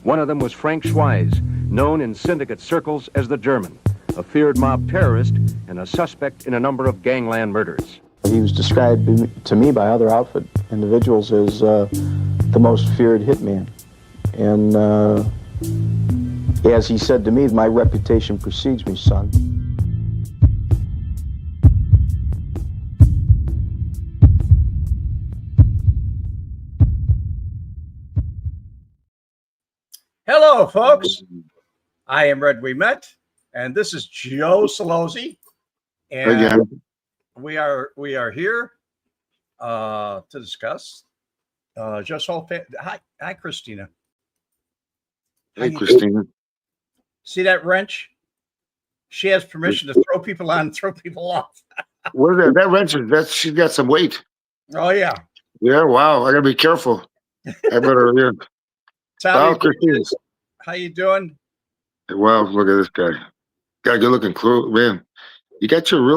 One of them was Frank Schweiz, known in syndicate circles as the German, a feared mob terrorist and a suspect in a number of gangland murders. He was described to me by other outfit individuals as the most feared hitman. And as he said to me, my reputation precedes me, son. Hello, folks. I am Red Wemette, and this is Joe Celozzi, and we are here to discuss just whole. Hi, Christina. Hey, Christina. See that wrench? She has permission to throw people on and throw people off. What is that? That wrench is she's got some weight. Oh yeah. Yeah. Wow. I gotta be careful. I better. Yeah. Tommy, how you doing? Well, look at this guy. Got a good looking crew, man. You got your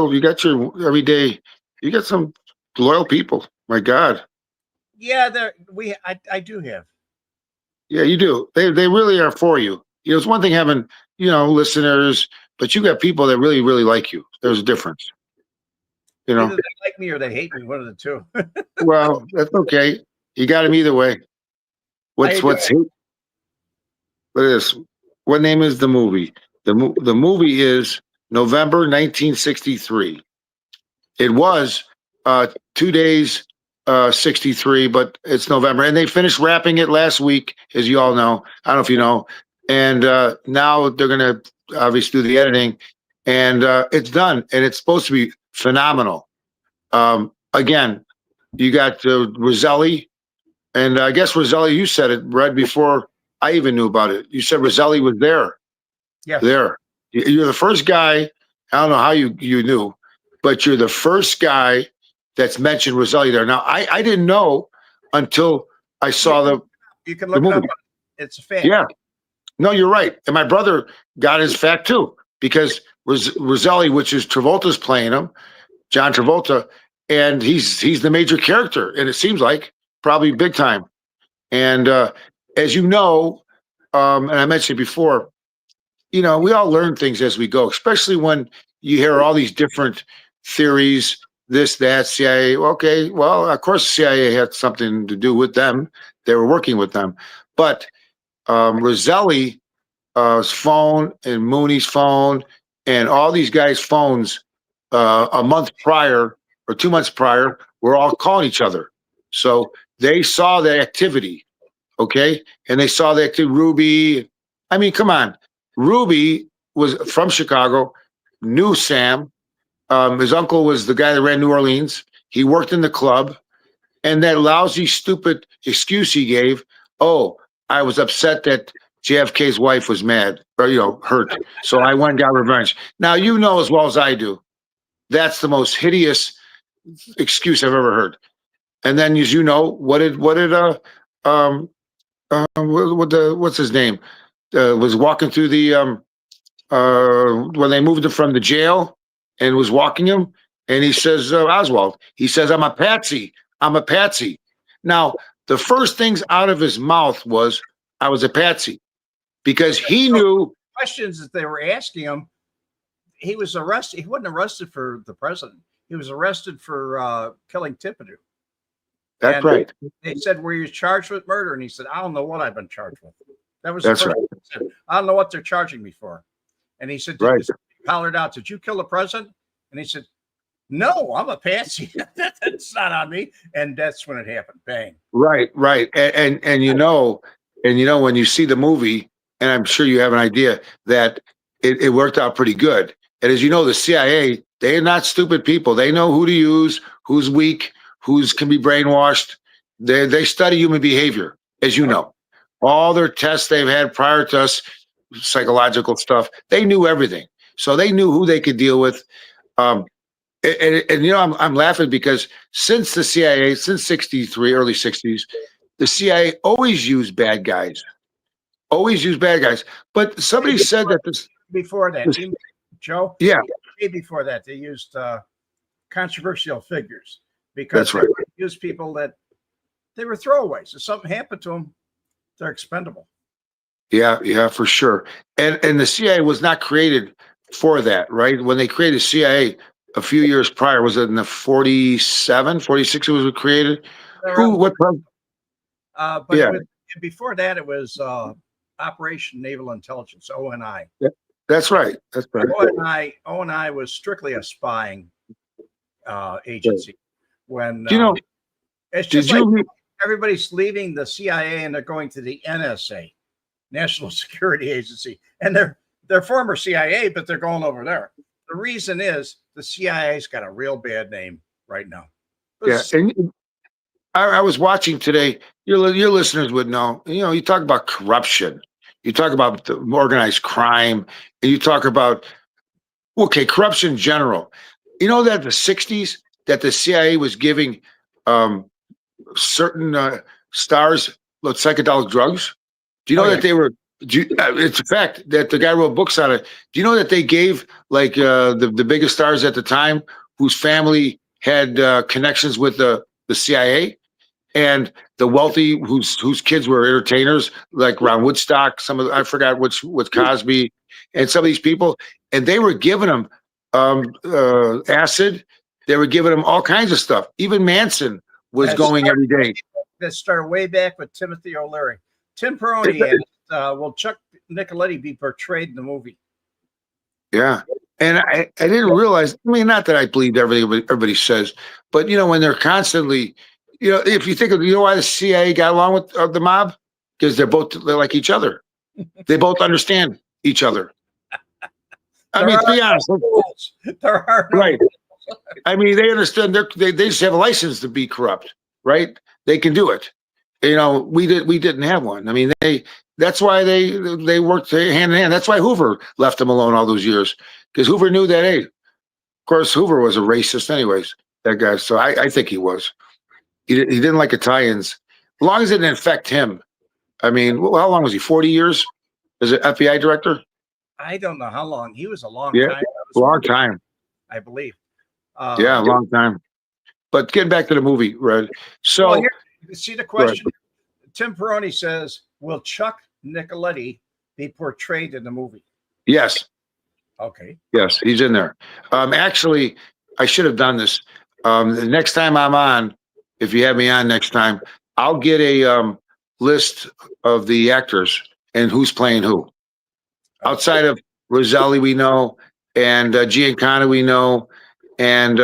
everyday. You got some loyal people. My God. Yeah, I do have. Yeah, you do. They really are for you. You know, it's one thing having, listeners, but you got people that really, really like you. There's a difference. You know, either they like me or they hate me, one of the two. Well, that's okay. You got them either way. Look at this. What name is the movie? The movie is November 1963. It was 2 days 63, but it's November, and they finished wrapping it last week, as you all know. I don't know if you know. And now they're going to obviously do the editing, and it's done, and it's supposed to be phenomenal. Again, you got Roselli, and I guess Roselli, you said it right before I even knew about it. You said Roselli was there. Yeah. There. You're the first guy. I don't know how you knew, but you're the first guy that's mentioned Roselli there. Now, I didn't know until I saw You can look it up. It's a fact. Yeah. No, you're right. And my brother got his fact too, because Roselli, which is Travolta's playing him, John Travolta, and he's the major character, and it seems like probably big time. And as you know, and I mentioned before, we all learn things as we go, especially when you hear all these different theories, this, that, CIA. Okay, well, of course, CIA had something to do with them. They were working with them. But Roselli's phone and Mooney's phone and all these guys' phones a month prior or 2 months prior were all calling each other. So they saw the activity, okay? And they saw the activity. Ruby, I mean, come on. Ruby was from Chicago, knew Sam. His uncle was the guy that ran New Orleans. He worked in the club. And that lousy, stupid excuse he gave, oh, I was upset that JFK's wife was mad or, hurt. So I went and got revenge. Now, you know as well as I do, that's the most hideous excuse I've ever heard. And then, as you know, what's his name? Was walking through the when they moved him from the jail and was walking him, and he says, Oswald, he says, I'm a patsy. I'm a patsy. Now, the first things out of his mouth was, I was a patsy, because he knew questions that they were asking him. He was arrested. He wasn't arrested for the president. He was arrested for killing Tippett. That's right. They said, were you charged with murder? And he said, I don't know what I've been charged with. That's right. He said, I don't know what they're charging me for. And he said, right. He hollered out, did you kill the president? And he said, no, I'm a patsy. That's not on me. And that's when it happened. Bang. Right. And when you see the movie, and I'm sure you have an idea that it worked out pretty good. And as you know, the CIA, they're not stupid people. They know who to use, who's weak, who's can be brainwashed. They study human behavior, as you know. All their tests they've had prior to us, psychological stuff, they knew everything. So they knew who they could deal with. I'm laughing because since the CIA, since 63, early 60s, the CIA always used bad guys. But somebody said that before that, Joe? Yeah. Before that, they used controversial figures because that's right. They used people that they were throwaways. If something happened to them, they're expendable. Yeah, for sure. And the CIA was not created for that, right? When they created CIA a few years prior, was it in the 47, 46 it was created? Who, what, But it yeah, was before that. It was Operation Naval Intelligence (ONI). yeah, that's right. That's right. ONI was strictly a spying agency. When Do you know, it's did just like you, everybody's leaving the CIA and they're going to the NSA, National Security Agency, and they're former CIA, but they're going over there. The reason is the CIA's got a real bad name right now. yeah, and I was watching today. Your listeners would know. You know, you talk about corruption, you talk about the organized crime, and you talk about okay, corruption in general. You know that the '60s that the CIA was giving um, certain stars psychedelic drugs. Do you Oh know yeah, that they were? It's a fact that the guy wrote books on it. Do you know that they gave like the biggest stars at the time, whose family had connections with the CIA, and the wealthy whose kids were entertainers, like Ron Woodstock, some of I forgot which with Cosby, and some of these people, and they were giving them acid. They were giving them all kinds of stuff. Even Manson was that going started, every day. that started way back with Timothy O'Leary. Tim Peroni asked, "Will Chuck Nicoletti be portrayed in the movie?" Yeah. And I didn't realize, I mean, not that I believed everything everybody says, but, you know, when they're constantly, you know, if you think of, you know why the CIA got along with the mob? Because they're like each other. They both understand each other. I There mean, to are be honest, no rules. There are no right. rules. I mean, they understand they just have a license to be corrupt, right? They can do it. You know, we didn't have one. I mean, that's why they worked hand in hand. That's why Hoover left them alone all those years, because Hoover knew that. Hey, of course, Hoover was a racist, anyways. That guy. So I think he was. He didn't like Italians, as long as it didn't affect him. I mean, well, how long was he? 40 years as an FBI director? I don't know how long. He was a long Yeah, time. I was long working, time. I believe. Yeah, a long time. But getting back to the movie, Red. Well, So, here, see the right. question. Tim Peroni says, "Will Chuck Nicoletti be portrayed in the movie?" Yes, Okay. yes, he's in there. Actually, I should have done this. The next time I'm on, if you have me on next time, I'll get a list of the actors and who's playing who. Outside of Roselli, we know, and Giancana, we know, and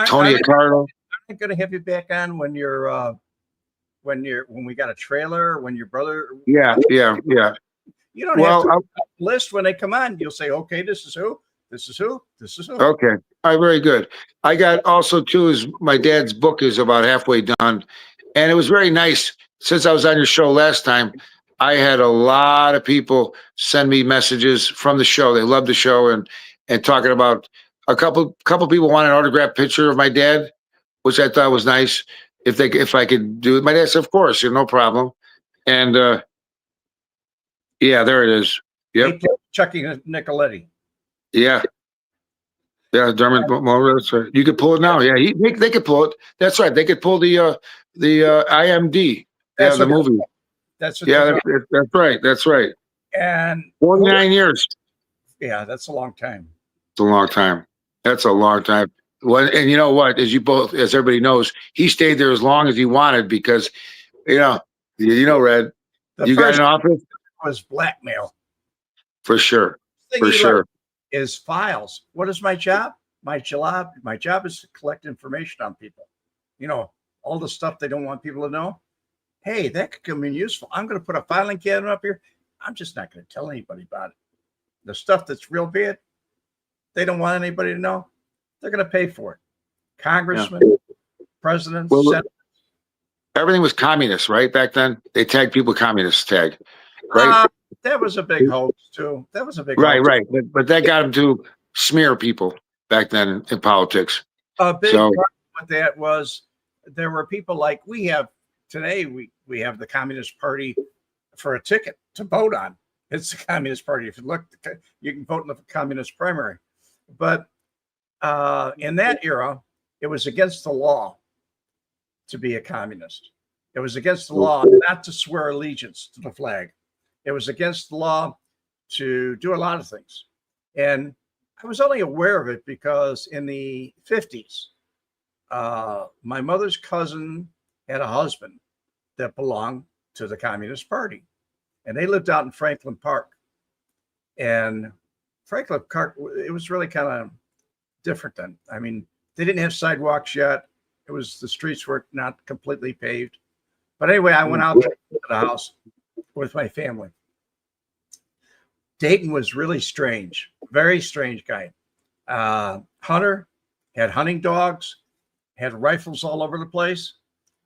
Tony Are Accardo. they going to have you back on when when we got a trailer? When your brother, Yeah. you don't have Well, to list when they come on. You'll say, "Okay, this is who. This is who. This is who." okay. All right, very good. I got also too is my dad's book is about halfway done, and it was very nice. Since I was on your show last time, I had a lot of people send me messages from the show. They loved the show and talking about a couple people wanted an autographed picture of my dad, which I thought was nice. If I could do it, my dad said, "Of course, no problem." And yeah, there it is. Yep. Chucky Nicoletti. Yeah. Yeah, Dermot Mulroney. That's right. You could pull it now. Yeah, they could pull it. That's right. They could pull the IMD. Yeah, That's the what movie. That's what. Yeah, that's right. That's right. And 49 years. yeah, that's a long time. It's a long time. That's a long time. Well, and you know what? As everybody knows, he stayed there as long as he wanted because, Red, The you got first an office was Blackmail. for sure. Thing For he sure. liked is files. What is my job? My job is to collect information on people. All the stuff they don't want people to know. Hey, that could come in useful. I'm going to put a filing cabinet up here. I'm just not going to tell anybody about it. The stuff that's real bad, they don't want anybody to know. They're going to pay for it. Congressmen, presidents, senators. Everything was communist, right? Back then, they tagged people communist tag, right? That was a big hoax too. That was a big Right, hoax. right. But that got them to smear people back then in politics. A big So- problem with that was there were people like we have today. We have the Communist Party for a ticket to vote on. It's the Communist Party. If you look, you can vote in the Communist primary. But in that era, it was against the law to be a communist. It was against the law not to swear allegiance to the flag. It was against the law to do a lot of things. And I was only aware of it because in the 50s, my mother's cousin had a husband that belonged to the Communist Party. And they lived out in Franklin Park. And Franklin Park, it was really kind of different then. I mean, they didn't have sidewalks yet. The streets were not completely paved. But anyway, I went out to the house with my family. Dayton was really strange, very strange guy. Hunter, had hunting dogs, had rifles all over the place,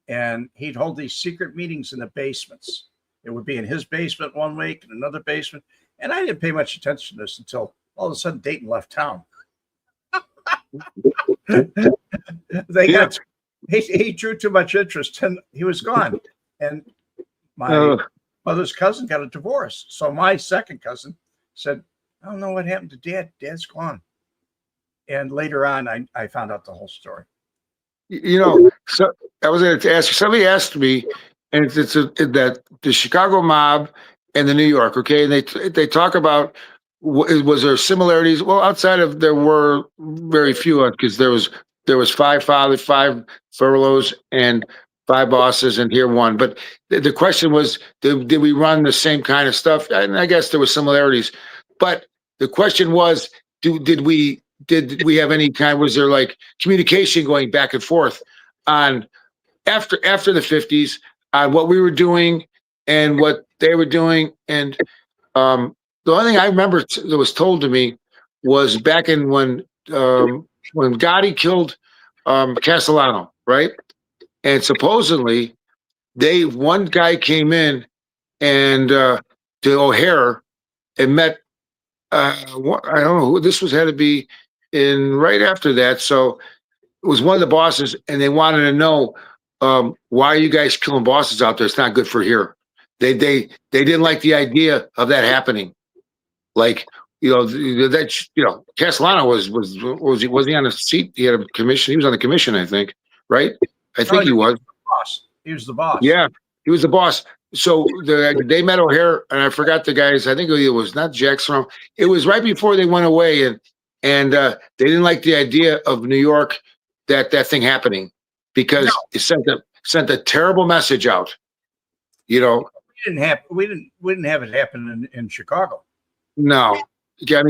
and he'd hold these secret meetings in the basements. It would be in his basement one week, in another basement, and I didn't pay much attention to this until all of a sudden Dayton left town. He drew too much interest, and he was gone. And my mother's cousin got a divorce. So my second cousin said, I don't know what happened to Dad. Dad's gone. And later on, I found out the whole story. So I was going to ask you, somebody asked me, and it's that the Chicago mob and the New York, okay, and they talk about, was there similarities? Well, outside of, there were very few, because there was five furloughs and 5 bosses, and here one. But the question was, did we run the same kind of stuff? And I guess there were similarities, but the question was, did we have any kind? Was there like communication going back and forth on after the 50s on what we were doing and what they were doing? And the only thing I remember that was told to me was back in when Gotti killed Castellano, right? And supposedly one guy came in and to O'Hare and met, I don't know who this was, had to be in right after that. So it was one of the bosses, and they wanted to know, why are you guys killing bosses out there? It's not good for here. They didn't like the idea of that happening. Like, Castellano was he on a seat? He had a commission. He was on the commission, I think, right? I think he was. Boss. He was the boss. Yeah, he was the boss. So they met O'Hare, and I forgot the guys. I think it was not Jackson. It was right before they went away, and they didn't like the idea of New York, that thing happening, because it sent a terrible message out. We didn't have it happen in Chicago. No, I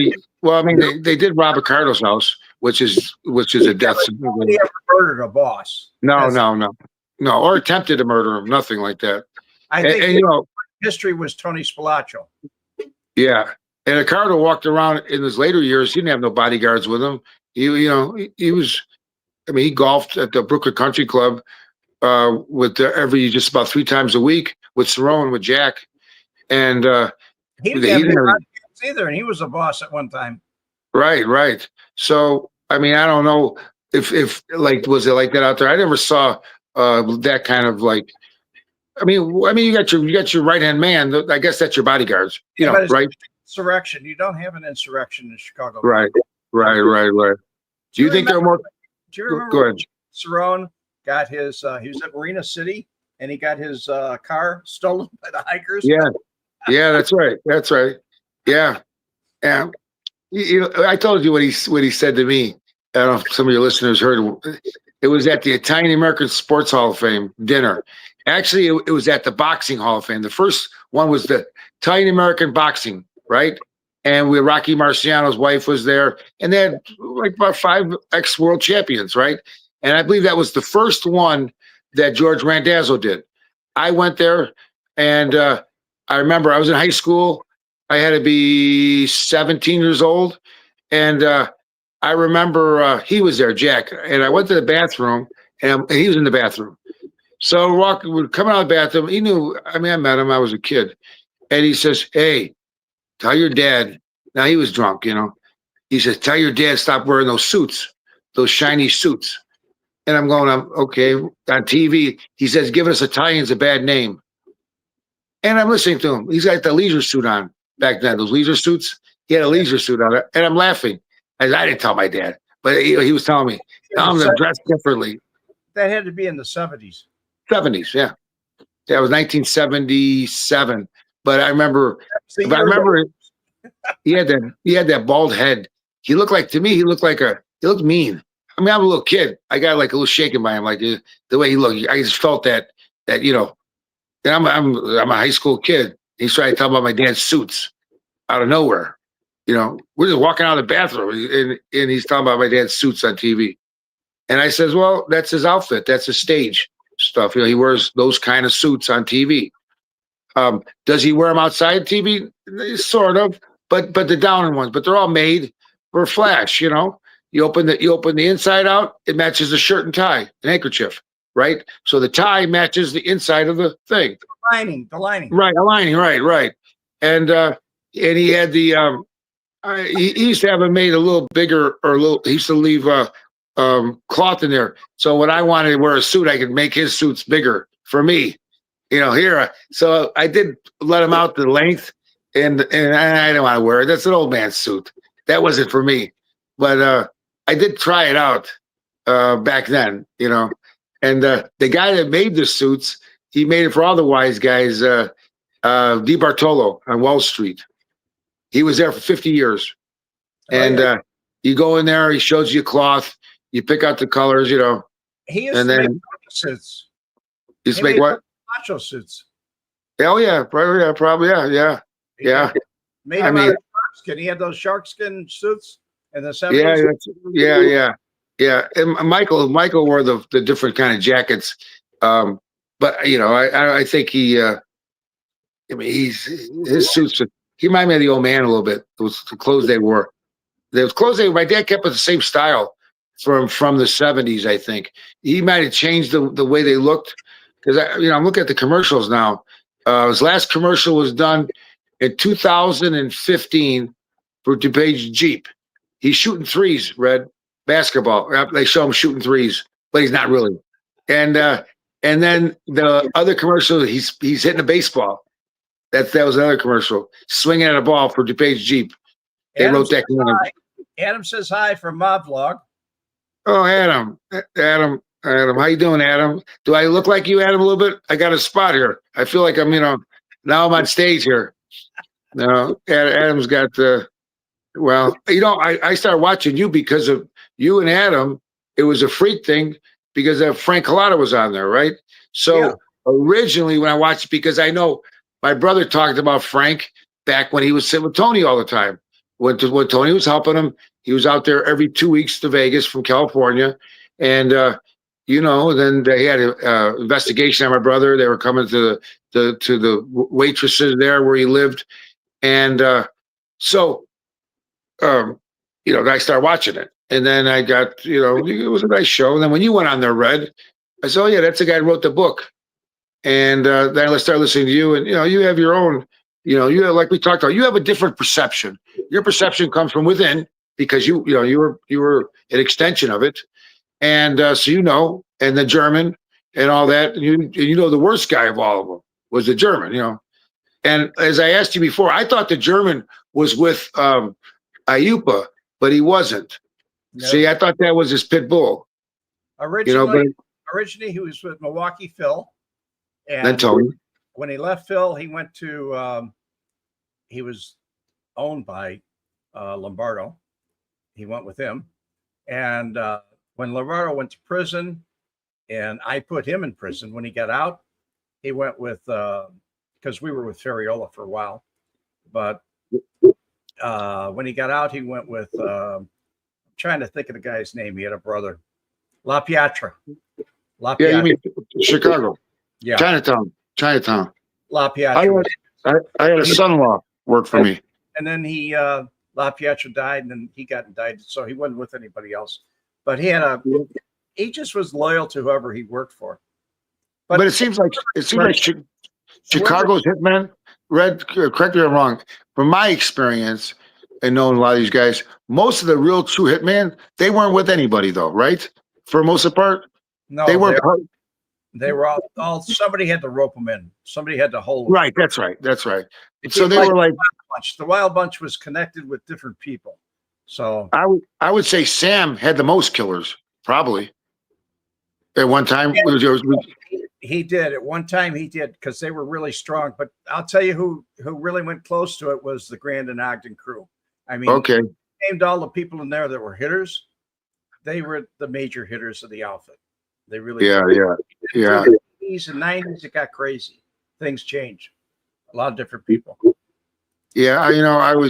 mean, they did rob Ricardo's house, which is a death. Nobody ever murdered a boss. No, or attempted to murder him. Nothing like that. I think history was Tony Spilaccio. Yeah, and Ricardo walked around in his later years. He didn't have no bodyguards with him. He was. I mean, he golfed at the Brooklyn Country Club with just about 3 times a week with Cerrone, with Jack, and he didn't have either, and he was a boss at one time. Right. So I mean, I don't know if like, was it like that out there? I never saw that kind of like. I mean, you got your right hand man. I guess that's your bodyguards. Right? Insurrection. You don't have an insurrection in Chicago. Right. Do you think there are more? Do you remember? Go ahead. Cerrone got his. He was at Marina City, and he got his car stolen by the hikers. Yeah, that's right. Yeah. I told you what he said to me. I don't know if some of your listeners heard. It was at the Italian American Sports Hall of Fame dinner. Actually, it was at the Boxing Hall of Fame. The first one was the Italian American Boxing, right? And Rocky Marciano's wife was there, and they had like about 5 ex-world champions, right? And I believe that was the first one that George Randazzo did. I went there, and I remember I was in high school. I had to be 17 years old, and I remember he was there, Jack, and I went to the bathroom, and he was in the bathroom. So we're coming out of the bathroom. He knew. I mean, I met him. I was a kid, and he says, "Hey, tell your dad." Now he was drunk, He says, "Tell your dad stop wearing those suits, those shiny suits." And I'm going, okay. On TV, he says, "Giving us Italians a bad name." And I'm listening to him. He's got the leisure suit on back then. Those leisure suits. He had a leisure suit on, and I'm laughing. As I didn't tell my dad, but he was telling me, "I'm going to dress differently." That had to be in the 70s. 70s, yeah. That was 1977 but I remember, See, but I remember he had that bald head. He looked like, to me, he looked mean. I mean, I'm a little kid. I got like a little shaken by him, like the way he looked. I just felt that you know, and I'm a high school kid. He's trying to talk about my dad's suits out of nowhere. You know, we're just walking out of the bathroom, and he's talking about my dad's suits on TV. And I says, well, that's his outfit. That's his stage stuff. You know, he wears those kind of suits on TV. Does he wear them outside TV? Sort of, but the downer ones. But they're all made for flash. You know, you open the inside out, it matches the shirt and tie, an handkerchief, right? So the tie matches the inside of the thing. The lining. Right, a lining. Right. And he had the he used to have it made a little bigger, or a little. He used to leave cloth in there. So when I wanted to wear a suit, I could make his suits bigger for me. You know, here. So I did let him out the length, and I don't want to wear it. That's an old man's suit. That wasn't for me. But I did try it out back then. You know, and the guy that made the suits, he made it for all the wise guys. Di Bartolo on Wall Street. He was there for 50 years. And you go in there, he shows you cloth, you pick out the colors, you know. He used to make suits. Used to make what? Macho suits. Oh yeah, probably, yeah. Made him out of shark skin. He had those shark skin suits in the 70s. Yeah. And Michael wore the different kind of jackets. But you know, I think he I mean, his suits, he reminded me of the old man a little bit. It was the clothes they wore. My dad kept with the same style from the 70s, I think. He might have changed the way they looked, because I'm looking at the commercials now. His last commercial was done in 2015 for DuPage Jeep. He's shooting threes, Red, basketball. They show him shooting threes, but he's not really. And then the other commercial, he's hitting a baseball. That was another commercial. Swinging at a ball for DuPage Jeep. They wrote that. Adam says hi from Mob Vlog. Oh, Adam, how you doing, Adam? Do I look like you, Adam, a little bit? I got a spot here. I feel like I'm, now I'm on stage here. No, Adam's got well, I started watching you because of you and Adam. It was a freak thing because Frank Collada was on there, right? So originally when I watched it, because I know my brother talked about Frank back when he was sitting with Tony all the time. When Tony was helping him, he was out there every 2 weeks to Vegas from California. And, then they had an investigation on my brother. They were coming to the waitresses there where he lived. And I started watching it. And then I got, it was a nice show. And then when you went on there, Red, I said, oh, yeah, that's the guy who wrote the book. And then I started listening to you. And, you have your own, you have, like we talked about, you have a different perception. Your perception comes from within because you were an extension of it. And so, and the German and all that, and the worst guy of all of them was the German, And as I asked you before, I thought the German was with Ayupa, but he wasn't. No. See, I thought that was his pit bull. Originally he was with Milwaukee Phil. And then Tony. When he left Phil, he went to, he was owned by Lombardo. He went with him. And when Lombardo went to prison, and I put him in prison, when he got out, he went with, because we were with Ferriola for a while. But when he got out, he went with, I'm trying to think of the guy's name. He had a brother, La Pietra. Yeah, you mean Chicago. Yeah. Chinatown. La Pietra. I had a son-in-law work for me. And then La Pietra died, and then he got indicted, so he wasn't with anybody else. But he just was loyal to whoever he worked for. But it seems like Chicago's hitmen, Red, correct me if I'm wrong, from my experience and knowing a lot of these guys, most of the real true hitmen, they weren't with anybody though, right? For most of the part? No, they weren't. They were all somebody had to rope them in. Somebody had to hold them. Right, that's right. So they were like the Wild Bunch was connected with different people. So I would say Sam had the most killers, probably. At one time, He did at one time. He did because they were really strong. But I'll tell you who really went close to it was the Grand and Ogden crew. I mean, Okay. named all the people in there that were hitters. They were the major hitters of the outfit. They really Yeah, were. yeah. Through the 80s and 90s, it got crazy. Things changed. A lot of different people. Yeah,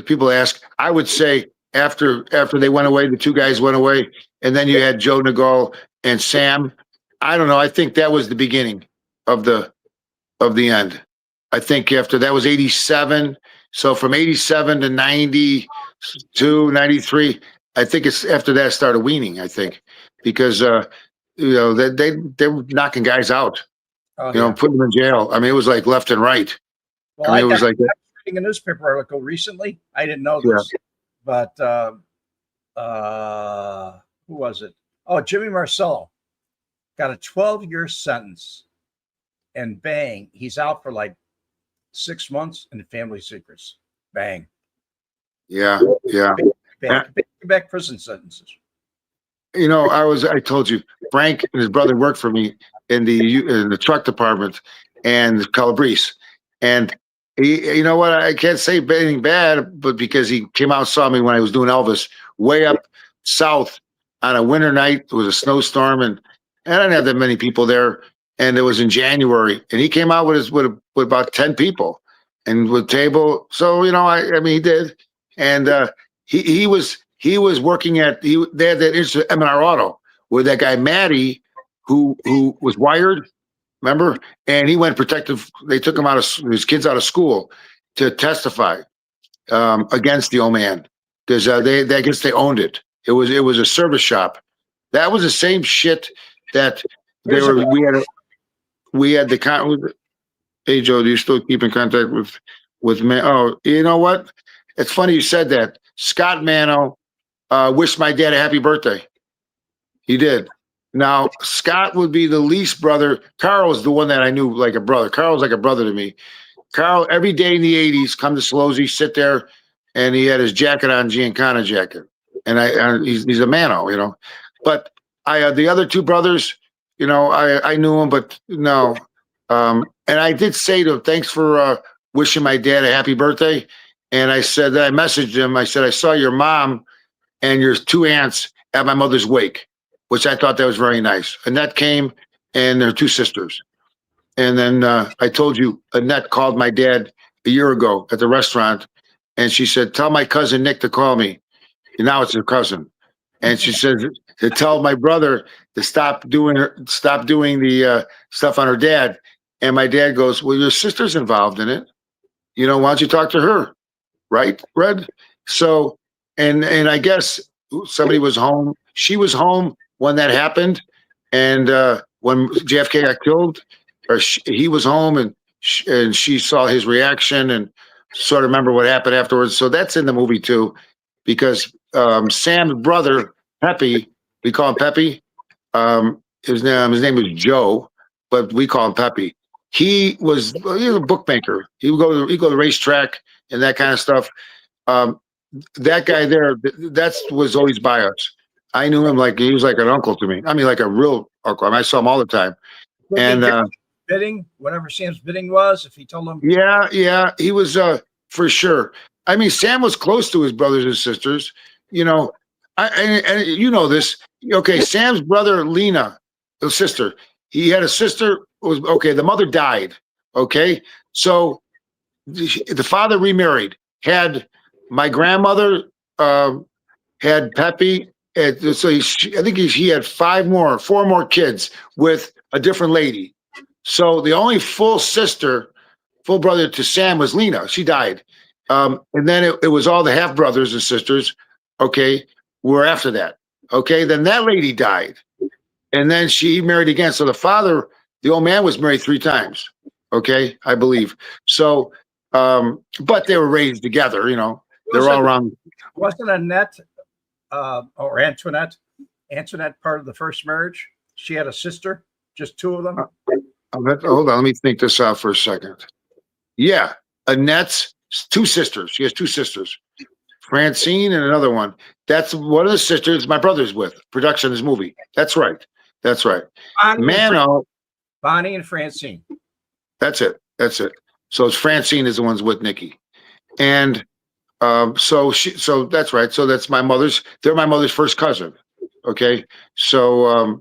people ask, I would say after they went away, the two guys went away, and then you had Joe Nagel and Sam. I don't know. I think that was the beginning of the end. I think after that was 87. So from 87 to 92, 93, I think it's after that started weaning, I think, because they were knocking guys out, putting them in jail. I mean, it was like left and right. Well, I mean, it was like I was reading a newspaper article recently. I didn't know this, but who was it? Oh, Jimmy Marcello got a 12-year sentence, and bang, he's out for like 6 months in family secrets. Bang. Yeah. Back prison sentences. I told you, Frank and his brother worked for me in the truck department and Calabrese. And he, you know what? I can't say anything bad, but because he came out and saw me when I was doing Elvis way up south on a winter night. It was a snowstorm, and I didn't have that many people there. And it was in January, and he came out with about 10 people and with table. So I mean, he did, and he was working they had that M&R Auto with that guy Matty, who was wired. Remember? And he went protective. They took his kids out of school to testify against the old man because I guess they owned it. It was a service shop. That was the same shit that they were. We had the. Hey Joe, do you still keep in contact with man? Oh, you know what? It's funny you said that. Scott Mano wished my dad a happy birthday. He did. Now, Scott would be the least brother. Carl was the one that I knew like a brother. Carl was like a brother to me. Carl, every day in the 80s, come to Celozzi, sit there, and he had his jacket on, Giancana jacket. And he's a mano, But the other two brothers, I knew him, but no. And I did say to him, thanks for wishing my dad a happy birthday. And I said that I messaged him. I said, I saw your mom and your two aunts at my mother's wake, which I thought that was very nice. Annette came and their two sisters. And then I told you, Annette called my dad a year ago at the restaurant. And she said, tell my cousin Nick to call me. And now it's her cousin. And she said to tell my brother to stop doing the stuff on her dad. And my dad goes, well, your sister's involved in it. Why don't you talk to her? Right, Red? So, and I guess somebody was home. She was home when that happened. And when JFK got killed, he was home and she saw his reaction and sort of remember what happened afterwards. So that's in the movie too, because Sam's brother, Pepe, we call him Pepe. His name was Joe, but we call him Pepe. He was a bookmaker. He would go to the racetrack and that kind of stuff. That guy there, that was always by us. I knew him like he was like an uncle to me. I mean, like a real uncle. I saw him all the time. And bidding, whatever Sam's bidding was, if he told him. Yeah, he was for sure. I mean, Sam was close to his brothers and sisters. And you know this. Okay, Sam's brother Lena, his sister. He had a sister. The mother died. Okay, so the father remarried. Had my grandmother had Pepe. So I think he had four more kids with a different lady. So the only full brother to Sam was Lena. She died. And then it was all the half brothers and sisters. Okay, were after that. Okay, then that lady died. And then she married again. So the old man was married 3 times. Okay, I believe. So, but they were raised together, they're all around. Wasn't Annette or Antoinette part of the first marriage? She had a sister, just 2 of them. Hold on, let me think this out for a second. Yeah, Annette's 2 sisters. She has 2 sisters, Francine and another one. That's one of the sisters my brother's with. Production of this movie. That's right. Mano. Bonnie and Francine. That's it. That's it. So it's Francine is the one's with Nikki, and so that's right. So that's my mother's. They're my mother's first cousin. Okay, so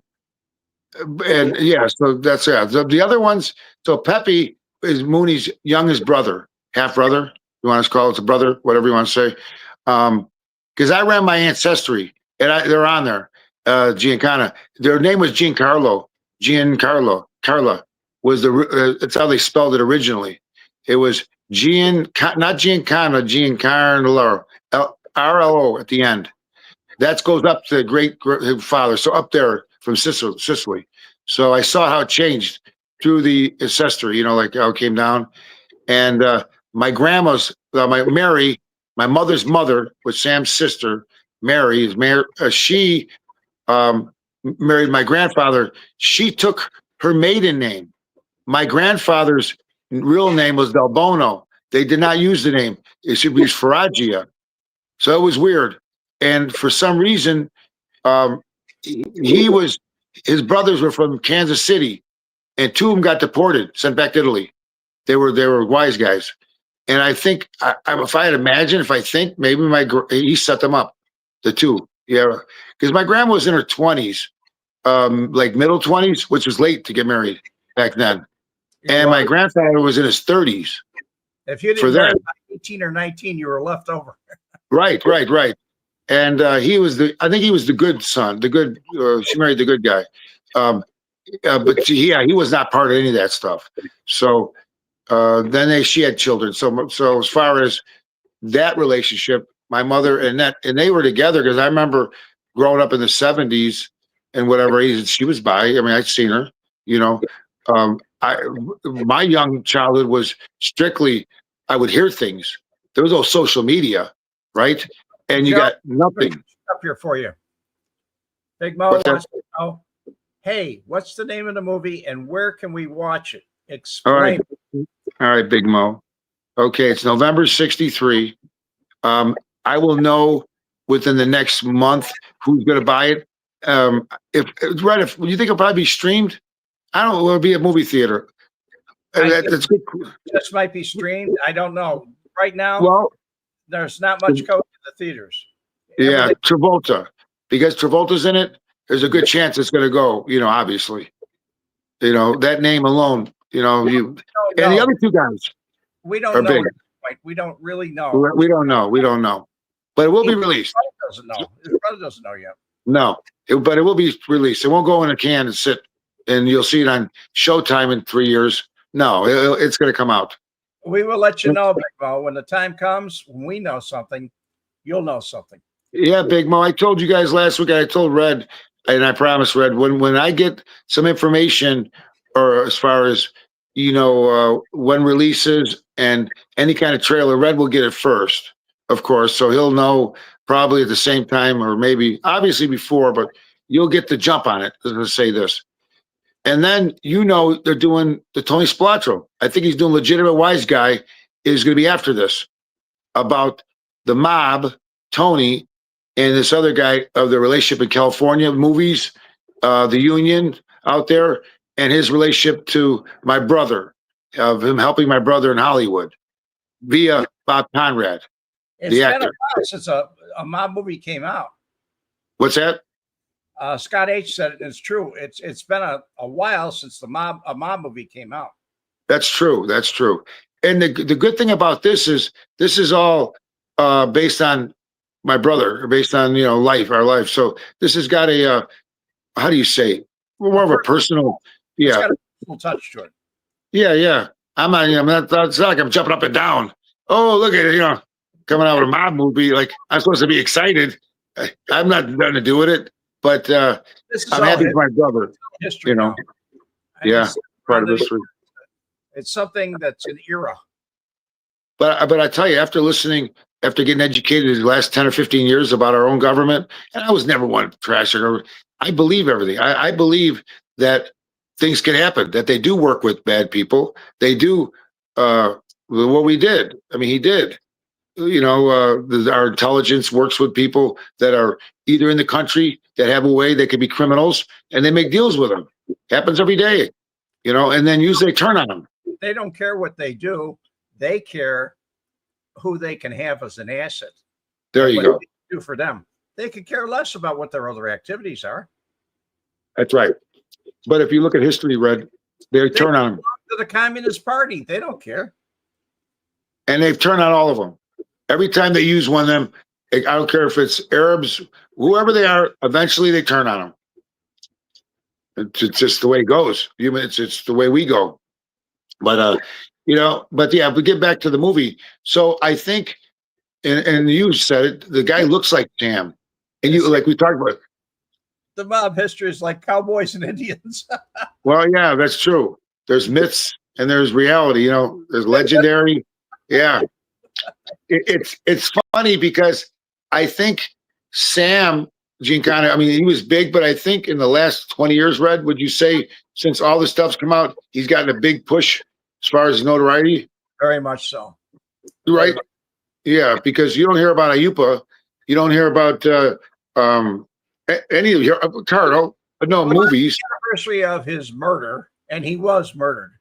and yeah, so that's the other ones. So Pepe is Mooney's youngest brother, half brother. You want to call it a brother, whatever you want to say. Because I ran my Ancestry, and they're on there. Giancana. Their name was Giancarlo. Carla was it's how they spelled it originally. It was not Giancana, Giancarlo, RLO at the end. That goes up to the great father. So up there from Sicily. So I saw how it changed through the ancestry, you know, like how it came down. And my grandma's, Mary, my mother's mother was Sam's sister, Mary. She married my grandfather. She took her maiden name. My grandfather's real name was Del Bono. They did not use the name. It should be Faraggia. So it was weird. And for some reason, his brothers were from Kansas City, and two of them got deported, sent back to Italy. They were wise guys. And I think, if I had imagined, maybe he set them up, the two. Yeah. Because my grandma was in her 20s, like middle 20s, which was late to get married back then. And my grandfather was in his 30s. If you didn't marry by 18 or 19, you were left over. Right. And I think he was the good son, she married the good guy. But he was not part of any of that stuff. So then she had children. So as far as that relationship, my mother and they were together, because I remember growing up in the 70s and whatever age she was by. I mean, I'd seen her, you know. My young childhood was strictly, I would hear things. There was no social media, right? And you got nothing. Up here for you. Big Mo wants to know, hey, what's the name of the movie and where can we watch it? Explain. All right, Big Mo. Okay, it's November 63. I will know within the next month who's going to buy it. If you think it'll probably be streamed, I don't know. It'll be a movie theater. That's good. This might be streamed. I don't know. Right now, well, there's not much going to the theaters. Yeah, Travolta. Because Travolta's in it, there's a good chance it's going to go, you know, obviously. You know, that name alone, you know, and the other two guys. We don't know. We don't really know. We don't know. But it will be released. His brother doesn't know yet. No, but it will be released. It won't go in a can and sit, and you'll see it on Showtime in 3 years. No, it's going to come out. We will let you know, Big Mo, when the time comes. When we know something, you'll know something. Yeah, Big Mo. I told you guys last week. I told Red, and I promised Red, when I get some information, or as far as when releases and any kind of trailer, Red will get it first, of course. So he'll know probably at the same time, or maybe obviously before, but you'll get the jump on it. Let's say this. And then, they're doing the Tony Spilotro. I think he's doing Legitimate Wise Guy is going to be after this, about the mob, Tony, and this other guy of the relationship in California, movies, the union out there, and his relationship to my brother, of him helping my brother in Hollywood via Bob Conrad, the actor. Been a while since a mob movie came out. What's that? Scott H said it, and it's true. It's been a while since a mob movie came out. That's true. And the good thing about this is all based on my brother, based on our life. So this has got a how do you say, more of a personal, It's got a personal touch to it. Yeah. I'm not. It's not like I'm jumping up and down. Oh, look at it, coming out with a mob movie. Like, I'm supposed to be excited. I'm not done to do with it. But I'm happy for my brother. History, Yeah, part of history. It's something that's an era. But I tell you, after getting educated the last 10 or 15 years about our own government, and I was never one to trash our government. I believe everything. I believe that things can happen, that they do work with bad people. They do what we did. I mean, he did. Our intelligence works with people that are either in the country that have a way they could be criminals, and they make deals with them. Happens every day. you know, and then usually they turn on them. They don't care what they do. They care who they can have as an asset. There you what go. they do for them. They could care less about what their other activities are. That's right. But if you look at history, Red, they turn on them. To the Communist Party. They don't care. And they've turned on all of them. Every time they use one of them, I don't care if it's Arabs, whoever they are, eventually they turn on them. It's just the way it goes. It's the way we go. But you know, but yeah, we get back to the movie. So I think, and you said it, the guy looks like Sam, and you like we talked about. The mob history is like cowboys and Indians. Well, yeah, that's true. There's myths and there's reality. You know, there's legendary. Yeah, it's funny because I think Sam Giancana, I mean, he was big, but I think in the last 20 years, Red, would you say since all this stuff's come out, he's gotten a big push as far as notoriety? Very much so. Right? Yeah, because you don't hear about Ayupa. You don't hear about any of your Cardo, no movies. The anniversary of his murder, and he was murdered.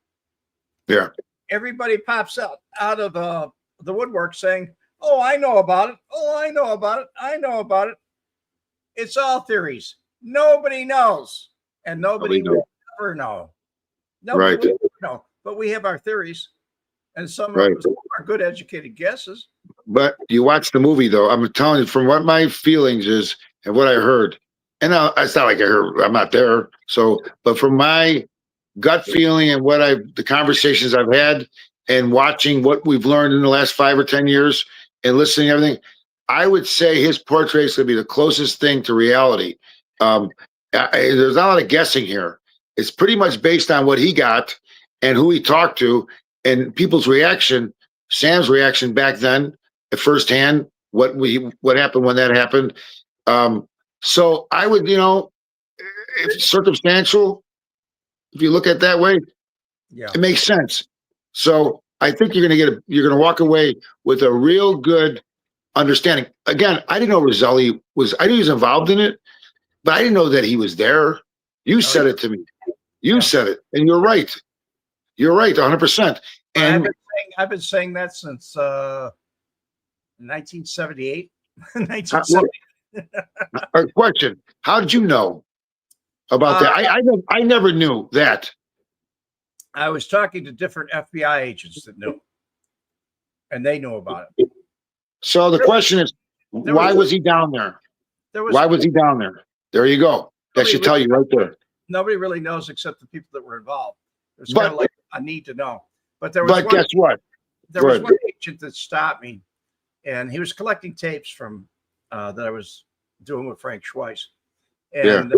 Yeah. Everybody pops out of the woodwork saying, "Oh, I know about it. Oh, I know about it. I know about it." It's all theories. Nobody knows, and nobody will ever know. Nobody will ever know. But we have our theories, and some of them are good, educated guesses. But you watch the movie, though. I'm telling you, from what my feelings is and what I heard, and it's not like I heard. I'm not there, so. But from my gut feeling and the conversations I've had, and watching what we've learned in the last 5 or 10 years, and listening to everything, I would say his portrait is going to be the closest thing to reality. There's not a lot of guessing here. It's pretty much based on what he got and who he talked to and people's reaction, Sam's reaction back then, at firsthand, what happened when that happened. So I would, you know, if it's circumstantial, if you look at it that way, yeah, it makes sense. So I think you're going to walk away with a real good understanding. Again, I didn't know Roselli I knew he was involved in it, but I didn't know that he was there. You said it to me. You said it, and you're right. You're right, 100%. And I've been saying that since 1978. 1970. A question: how did you know about that? I never knew that. I was talking to different FBI agents that knew, and they knew about it. So the question is, why was he down there? Why was he down there? There you go. That should tell you right there. Nobody really knows except the people that were involved. There's kind of like a need to know. But there was but guess what? There was one agent that stopped me, and he was collecting tapes from that I was doing with Frank Schweiss. And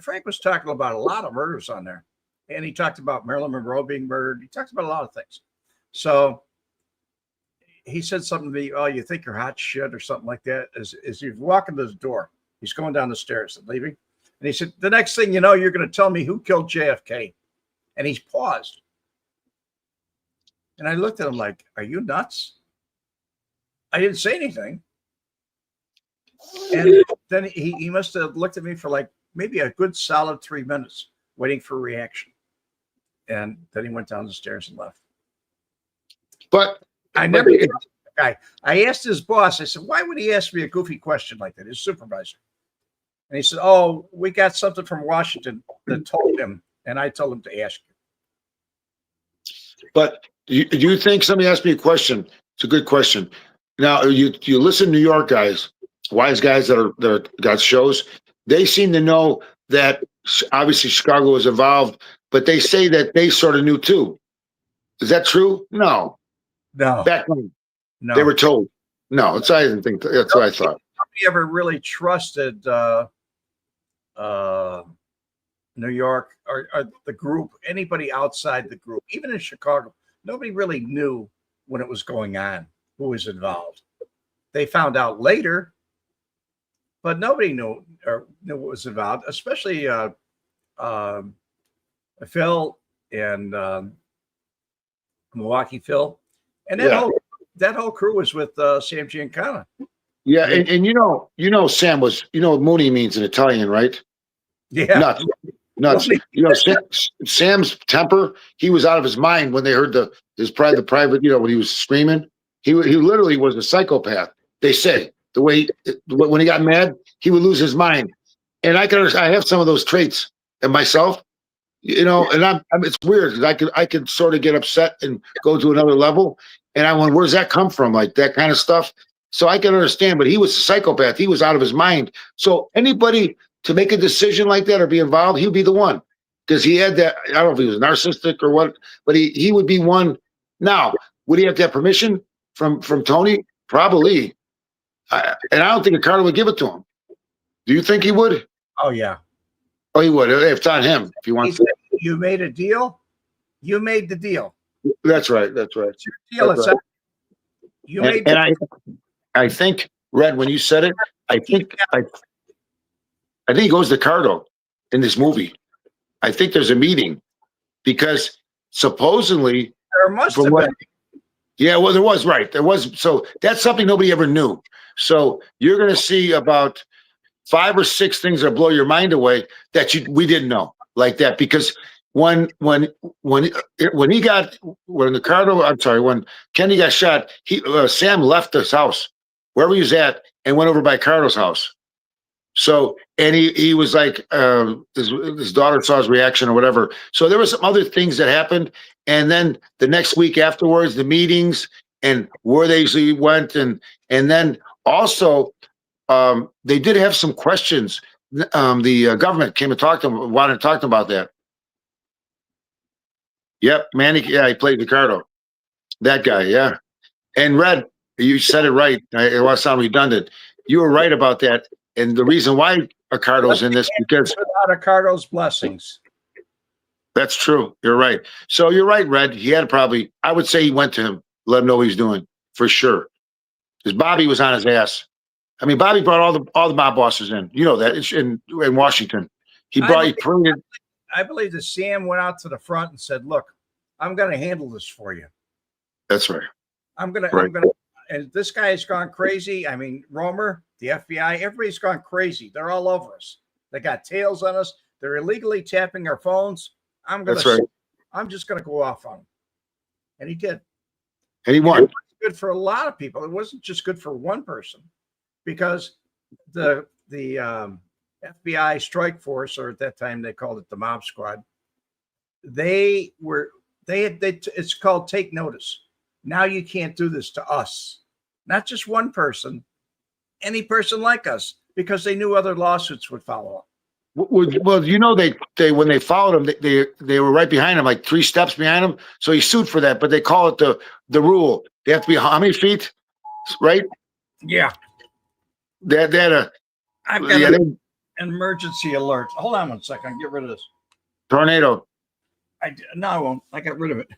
Frank was talking about a lot of murders on there. And he talked about Marilyn Monroe being murdered. He talked about a lot of things. So he said something to me, "Oh, you think you're hot shit," or something like that. As he's walking to the door, he's going down the stairs and leaving. And he said, "The next thing you know, you're going to tell me who killed JFK." And he's paused. And I looked at him like, "Are you nuts?" I didn't say anything. And then he must have looked at me for like maybe a good solid 3 minutes waiting for a reaction. And then he went down the stairs and left. But I never trusted the guy. I asked his boss, I said, "Why would he ask me a goofy question like that?" His supervisor. And he said, "Oh, we got something from Washington that told him, and I told him to ask you." But do you think, somebody asked me a question? It's a good question. Now, you listen to New York guys, wise guys that got shows, they seem to know that obviously Chicago was involved, but they say that they sort of knew too. Is that true? No. Back when they were told. No, I didn't think that's what I thought. Nobody ever really trusted New York or the group, anybody outside the group, even in Chicago. Nobody really knew when it was going on, who was involved. They found out later, but nobody knew what was involved, especially Phil and Milwaukee Phil. And that whole crew was with Sam Giancana. Yeah, and you know Sam was, you know what Mooney means in Italian, right? Yeah. Nuts. nuts. You know, Sam's temper, he was out of his mind when they heard the private, you know, when he was screaming. He literally was a psychopath. They say the way when he got mad, he would lose his mind. And I have some of those traits in myself, you know, and it's weird because I could sort of get upset and go to another level. And I went, where's that come from? Like that kind of stuff. So I can understand, but he was a psychopath. He was out of his mind. So anybody to make a decision like that or be involved, he would be the one. Because he had that, I don't know if he was narcissistic or what, but he would be one. Now, would he have to have permission from Tony? Probably. And I don't think Ricardo would give it to him. Do you think he would? Oh, yeah. Oh, he would. If it's on him, if he wants to. You made a deal. You made the deal. That's right. That's right. It's your deal. It's right. You made the deal. I think, Red, when you said it, I think he goes to Ricardo in this movie. I think there's a meeting because supposedly there must have been. Yeah, well, there was, right. There was. So that's something nobody ever knew. So you're going to see about 5 or 6 things that blow your mind away that we didn't know like that. Because when Kenny got shot, Sam left his house, wherever he was at, and went over by Cardo's house. So, and he was like, his daughter saw his reaction or whatever. So there were some other things that happened. And then the next week afterwards, the meetings and where they usually went. And then also, they did have some questions. The government came and wanted to talk to them about that. Yep, Manny, yeah, he played Ricardo. That guy, yeah. And Red, you said it right. It want to sound redundant. You were right about that. And the reason why Ricardo's in this, because without Ricardo's blessings. That's true. You're right. So you're right, Red. He had I would say he went to him, let him know what he's doing, for sure. Because Bobby was on his ass. I mean, Bobby brought all the mob bosses in. You know that in Washington. I believe that Sam went out to the front and said, "Look, I'm going to handle this for you." That's right. I'm gonna. And this guy has gone crazy. I mean, Romer, the FBI, everybody's gone crazy. They're all over us. They got tails on us. They're illegally tapping our phones. That's right. I'm just gonna go off on him, and he did. And he won. And it was good for a lot of people. It wasn't just good for one person, because the FBI strike force, or at that time they called it the mob squad, it's called take notice. Now you can't do this to us. Not just one person, any person like us, because they knew other lawsuits would follow up. Well, you know, they when they followed him, they were right behind him, like 3 steps behind him. So he sued for that, but they call it the rule. They have to be how many feet, right? Yeah. I've got an emergency alert. Hold on 1 second. Get rid of this tornado. No, I won't. I got rid of it.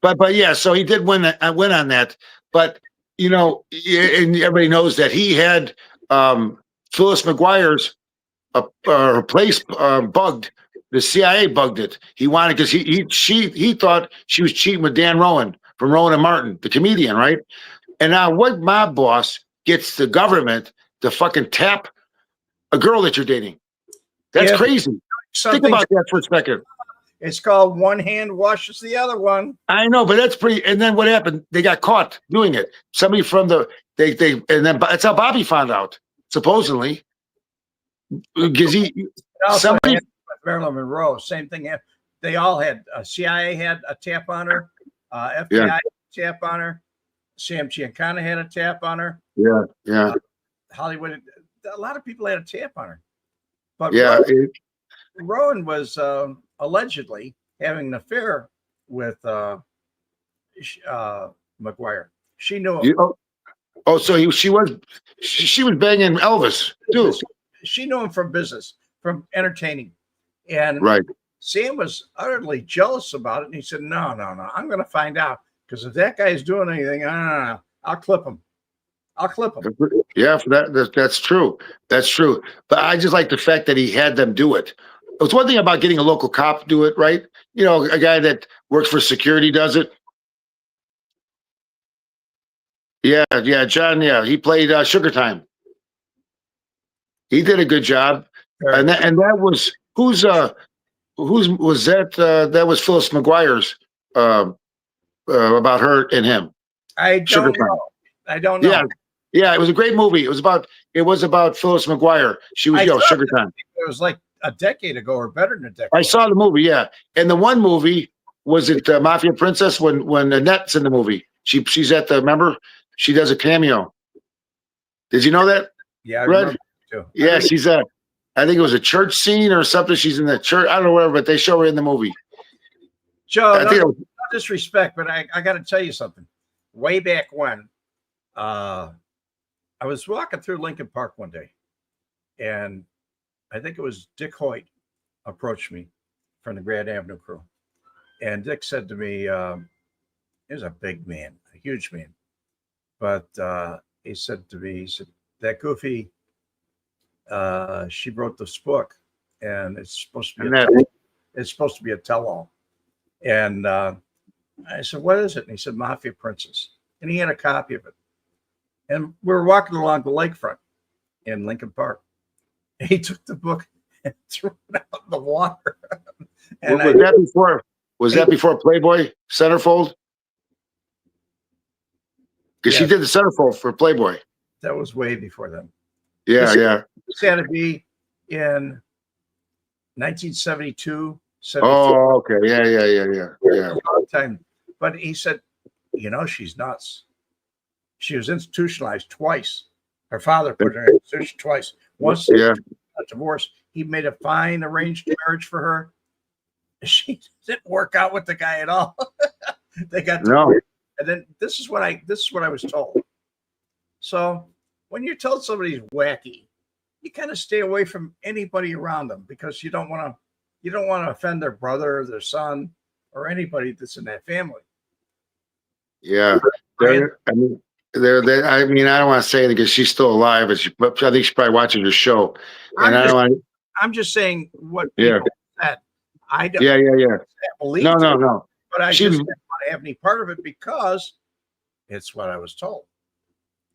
But yeah, so he did win. I win on that. But you know, and everybody knows that he had Phyllis McGuire's her place bugged. The CIA bugged it. He wanted, because he thought she was cheating with Dan Rowan from Rowan and Martin, the comedian, right? And now, what mob boss gets the government to fucking tap a girl that you're dating? That's crazy. Think about that for a second. It's called one hand washes the other one. I know, but that's pretty. And then what happened? They got caught doing it. Somebody from and then that's how Bobby found out, supposedly. Because Marilyn Monroe, same thing. They all had CIA had a tap on her, FBI had a tap on her, Sam Giancana had a tap on her. Yeah. Hollywood, a lot of people had a tap on her. But Rowan was allegedly having an affair with McGuire. She knew him. So she was banging Elvis too. She knew him from business, from entertaining, and right. Sam was utterly jealous about it, and he said, "No, I'm going to find out, because if that guy is doing anything, I'll clip him. I'll clip him." Yeah, that's true. That's true. But I just like the fact that he had them do it. It's one thing about getting a local cop to do it, right? You know, a guy that works for security does it. Yeah, John. Yeah, he played Sugar Time. He did a good job, and that was who's was that? That was Phyllis McGuire's about her and him. I Sugar don't Time. know. I don't know. Yeah, yeah. It was a great movie. It was about Phyllis McGuire. She was Sugar Time. It was like a decade ago, or better than a decade. I saw the movie. Yeah, and the one movie was it Mafia Princess when Annette's in the movie. She's at the remember she does a cameo. Did you know that? Yeah, I Red? remember too. Yeah, she's at. I think it was a church scene or something. She's in the church. I don't know whatever, but they show her in the movie. Joe, think no disrespect, but I got to tell you something. Way back when, I was walking through Lincoln Park one day, and I think it was Dick Hoyt approached me from the Grand Avenue crew, and Dick said to me, he was a big man, a huge man, but he said to me, he said, that Goofy, she wrote this book, and it's supposed to be a tell-all. And I said, what is it? And he said, Mafia Princess. And he had a copy of it. And we were walking along the lakefront in Lincoln Park. And he took the book and threw it out in the water. And was that before Playboy Centerfold? Because she did the centerfold for Playboy. That was way before then. Yeah, yeah. This had to be in 1972. 72. Oh, okay. Yeah. A long time. But he said, she's nuts. She was institutionalized twice. Her father put her in institution twice. Once a divorce. He made a fine arranged marriage for her. She didn't work out with the guy at all. They got divorced. And then this is what I was told. So when you're told somebody's wacky, you kind of stay away from anybody around them because you don't want to offend their brother or their son or anybody that's in that family. Yeah. I don't want to say anything because she's still alive, but I think she probably watches your show. And I'm just saying what people said. I don't believe No. But I just didn't want to have any part of it because it's what I was told.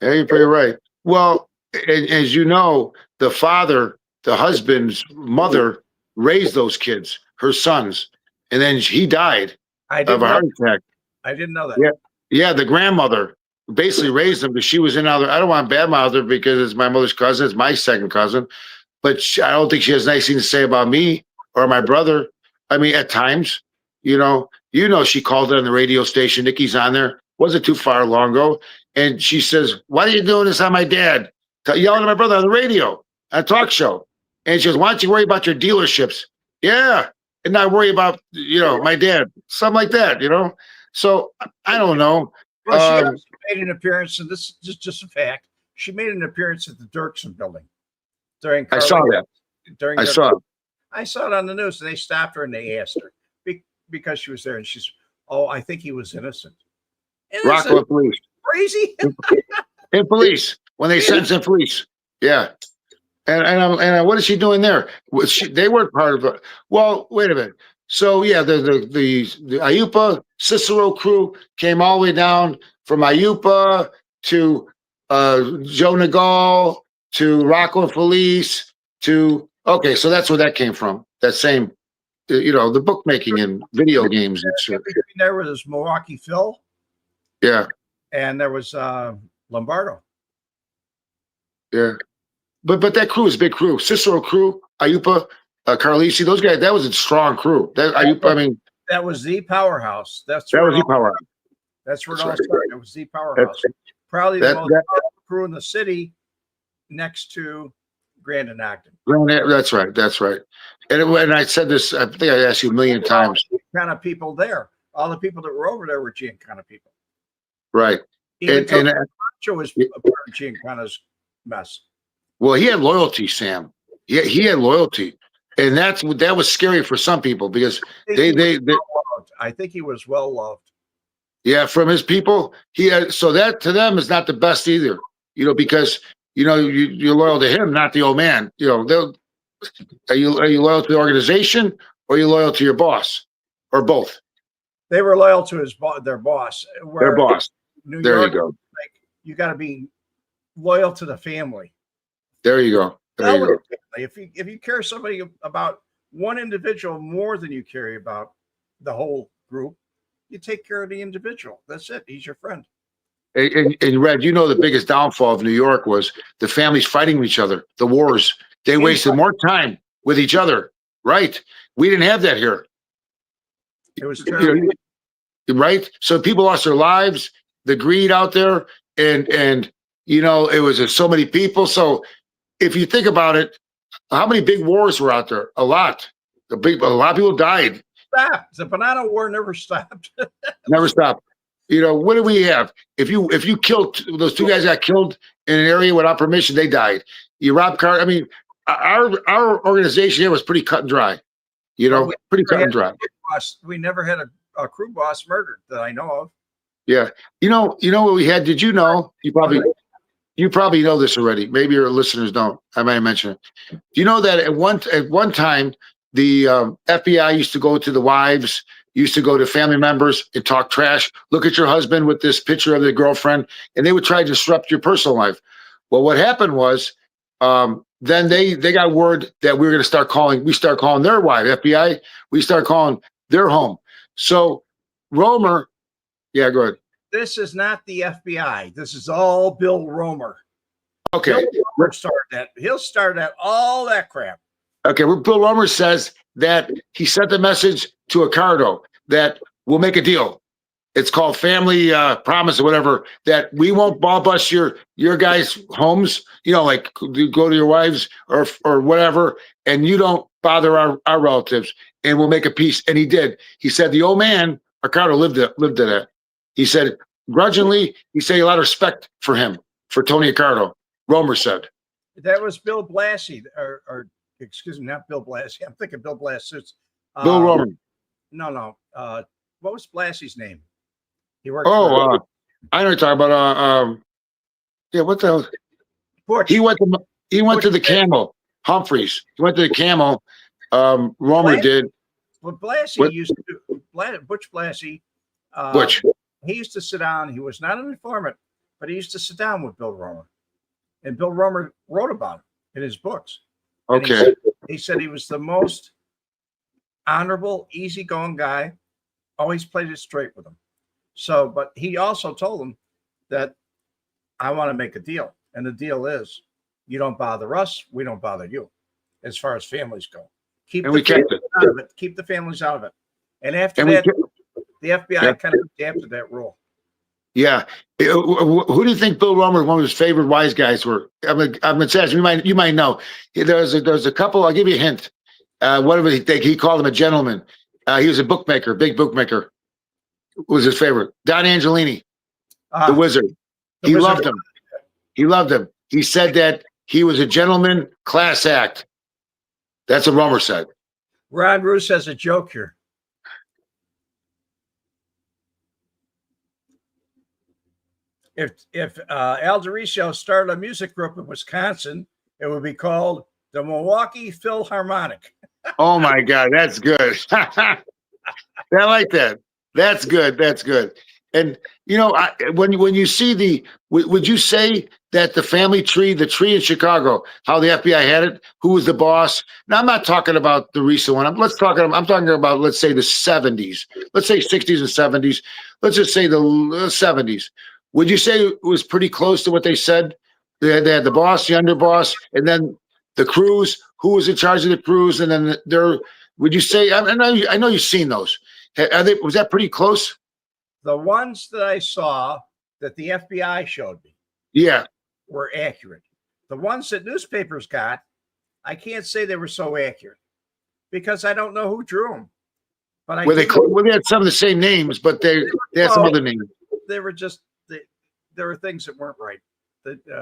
Yeah, you're pretty right. Well, as you know, the father, the husband's mother raised those kids, her sons, and then he died of a heart attack. I didn't know that. Yeah, the grandmother basically raised them because she was in other. I don't want to badmouth her because it's my mother's cousin, it's my second cousin, but I don't think she has nice things to say about me or my brother. I mean, at times, she called it on the radio station. Nikki's on there. Wasn't too far long ago, and she says, "Why are you doing this on my dad?" Yelling at my brother on the radio, on a talk show. And she goes, "Why don't you worry about your dealerships?" Yeah. And not worry about, my dad. Something like that, So I don't know. Well, she also made an appearance, and this is just a fact. She made an appearance at the Dirksen building during. I saw that. I saw it on the news, and they stopped her and they asked her because she was there, and she's, I think he was innocent. Rockwell police. Crazy. In police. When they sentence in police. Yeah. And what is she doing there? They weren't part of it. Well, wait a minute. So yeah, the IUPA Cicero crew came all the way down from IUPA to Joe Nagal to Rockwell Police to so that's where that came from. That same, the bookmaking and video games and shit. There was Milwaukee Phil. Yeah. And there was Lombardo. Yeah. But that crew is a big crew. Cicero crew, IUPA, Carlisi, those guys, that was a strong crew. That was the powerhouse. That was the powerhouse. That's where it all started. It was the powerhouse. Probably the most powerful crew in the city next to Grand and Ogden. That's right. And I said this, I think I asked you a million times. Kind of people there. All the people that were over there were Giancana people. Right. Even Joe was a part of Giancana's mess. Well, he had loyalty, Sam. Yeah, he had loyalty. And that was scary for some people because I think he was well loved. Yeah, from his people. So that to them is not the best either. Because you're loyal to him, not the old man. Are you loyal to the organization or are you loyal to your boss? Or both? They were loyal to their boss. Their boss. New there York, you go. You got to be loyal to the family. There you go. If you care somebody about one individual more than you care about the whole group. You take care of the individual. That's it. He's your friend. And Red, you know, the biggest downfall of New York was the families fighting each other, the wars. They wasted more time with each other. Right. We didn't have that here. It was terrible. Right. So people lost their lives, the greed out there. And you know, it was so many people. So if you think about it, how many big wars were out there? A lot. A lot of people died. Stopped. The Banana War never stopped. Never stopped. You know, what do we have? If you killed those two guys got killed in an area without permission, they died. You robbed car. I mean, our organization here was pretty cut and dry. You know, pretty cut and dry. We never had a crew boss murdered that I know of. Yeah. You know what we had? Did you know? You probably know this already. Maybe your listeners don't. I might mention it. Do you know that at one time the FBI used to go to the wives, used to go to family members and talk trash. Look at your husband with this picture of their girlfriend, and they would try to disrupt your personal life. Well, what happened was then they got word that we were going to start calling. We start calling their wife, FBI. We start calling their home. So Romer, yeah, go ahead. This is not the FBI. This is all Bill Romer. Okay. Bill Romer started that. He'll start at all that crap. Okay. Well, Bill Romer says that he sent the message to Accardo that we'll make a deal. It's called family promise or whatever, that we won't ball bust your guys' homes, you know, like you go to your wives or whatever, and you don't bother our relatives, and we'll make a peace. And he did. He said the old man, Accardo, lived to that. He said, grudgingly, he said a lot of respect for him, for Tony Accardo, Romer said. That was Bill Blassie, or excuse me, not Bill Blassie. I'm thinking Bill Blassie. Bill Romer. No. What was Blassie's name? He worked. I know you're talking about. Yeah, what the hell? Butch. He went to the Camel. Humphreys. He went to the Camel. Romer did. But Blassie used to. Butch Blassie. Butch. He used to sit down. He was not an informant, but he used to sit down with Bill Romer, and Bill Romer wrote about him in his books. Okay. He said he was the most honorable, easygoing guy. Always played it straight with him. So, but he also told him that I want to make a deal, and the deal is you don't bother us, we don't bother you, as far as families go. Keep the families out of it. And after that, the FBI kind of adapted that rule. Yeah. Who do you think Bill Romer, one of his favorite wise guys, were? I'm gonna say you might know. There's a couple. I'll give you a hint. Whatever he called him a gentleman. He was a bookmaker, big bookmaker. Was his favorite. Don Angelini, the wizard. He loved him. He loved him. He said that he was a gentleman, class act. That's what Romer said. Ron Roos has a joke here. If Al DiRiso started a music group in Wisconsin, it would be called the Milwaukee Philharmonic. Oh my God, that's good. I like that. That's good. That's good. And you know, when you see would you say that the family tree, the tree in Chicago, how the FBI had it, who was the boss? Now I'm not talking about the recent one. I'm talking about, let's say, the 70s. Let's say 60s and 70s. Let's just say the 70s. Would you say it was pretty close to what they said? They had the boss, the underboss, and then the crews. Who was in charge of the crews? And then would you say? I know you've seen those. Was that pretty close? The ones that I saw that the FBI showed me, were accurate. The ones that newspapers got, I can't say they were so accurate because I don't know who drew them. But they had some of the same names, but they had some other names. They were just there were things that weren't right.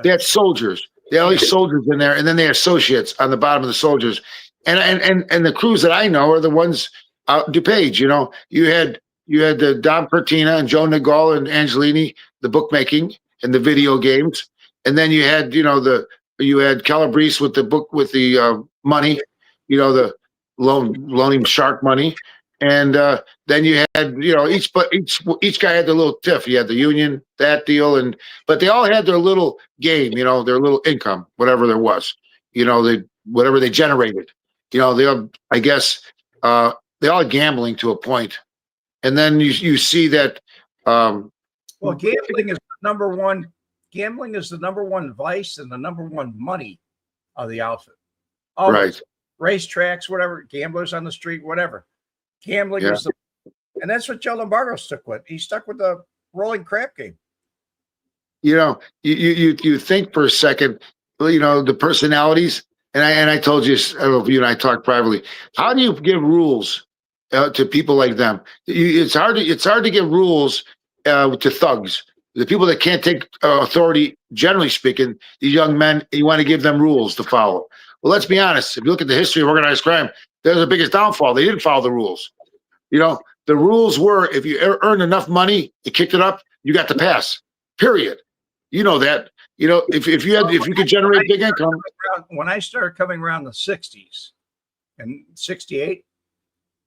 They had soldiers. They had all these soldiers in there, and then they had associates on the bottom of the soldiers. And the crews that I know are the ones out DuPage. You know, you had the Don Pertina and Joe Nagol and Angelini, the bookmaking and the video games, and then you had Calabrese with the book with the money, you know, the loaning shark money. And then you had, you know, each guy had their little tiff. You had the union, that deal, but they all had their little game, you know, their little income, whatever there was, you know, whatever they generated. You know, they all, I guess, they all gambling to a point, and then you see that. Well, gambling is the number one. Gambling is the number one vice and the number one money of the outfit. Always. Right. Racetracks, whatever, gamblers on the street, whatever. Gambling Yeah. was the, and that's what Joe Lombardo stuck with. He stuck with the rolling crap game. You know, you think for a second, you know, the personalities, and I told you, I don't know if you and I talked privately. How do you give rules to people like them? It's hard to give rules to thugs, the people that can't take authority. Generally speaking, these young men, you want to give them rules to follow. Well, let's be honest. If you look at the history of organized crime, there's the biggest downfall. They didn't follow the rules. You know, the rules were if you earned enough money, you kicked it up, you got the pass. Period. You know that. You know, if you could generate big income. When I started coming around the 60s and 68,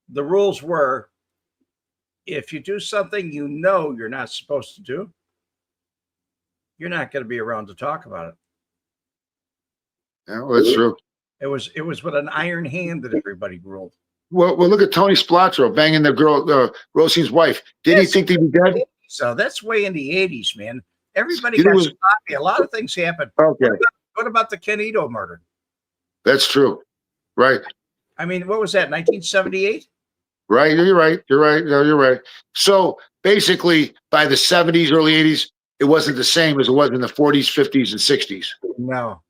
the rules were if you do something you know you're not supposed to do, you're not going to be around to talk about it. Yeah, well, that's true. It was with an iron hand that everybody ruled. Well, look at Tony Splatro banging the girl, Rosie's wife. Did he think they'd be dead? So that's way in the 80s, man. Everybody got sloppy. A lot of things happened. Okay. What about the Canito murder? That's true. Right. I mean, what was that, 1978? Right. You're right. You're right. No, you're right. So basically, by the 70s, early 80s, it wasn't the same as it was in the 40s, 50s, and 60s. No.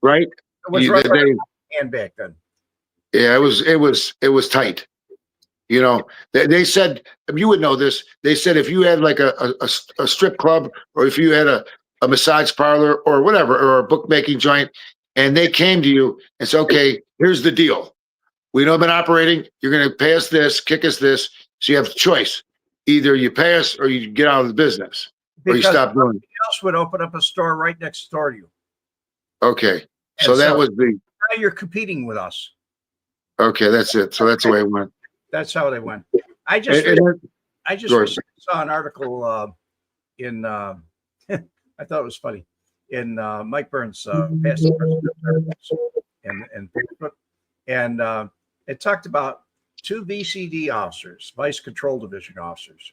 Right? It was right hand back then. Yeah, it was tight. You know, they said, you would know this. They said if you had like a strip club, or if you had a massage parlor or whatever, or a bookmaking joint, and they came to you and said, okay, here's the deal. We know I've been operating. You're going to pay us this, kick us this. So you have the choice. Either you pay us or you get out of the business, or you stop doing it. Else would open up a store right next door to you. Okay. So that was the. Now you're competing with us. Okay, that's it. So that's the way it went. That's how they went. I just recently saw an article in I thought it was funny in Mike Burns' past and Facebook, and it talked about two VCD officers, Vice Control Division officers,